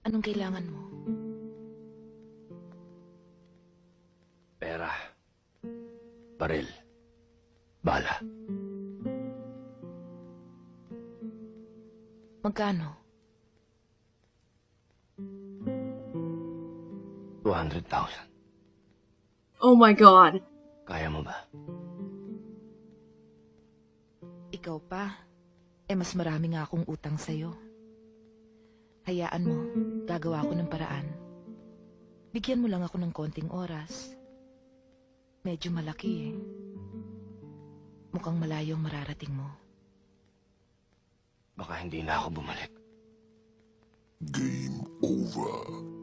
Anong kailangan mo? Pera. Baril. Bala. Magkano? 200,000. Oh my God. Kaya mo ba? Ikaw pa? Mas marami nga akong utang sa'yo. Hayaan mo, gagawa ko ng paraan. Bigyan mo lang ako ng konting oras. Medyo malaki eh. Mukhang malayo ang mararating mo. Baka hindi na ako bumalik. Game over.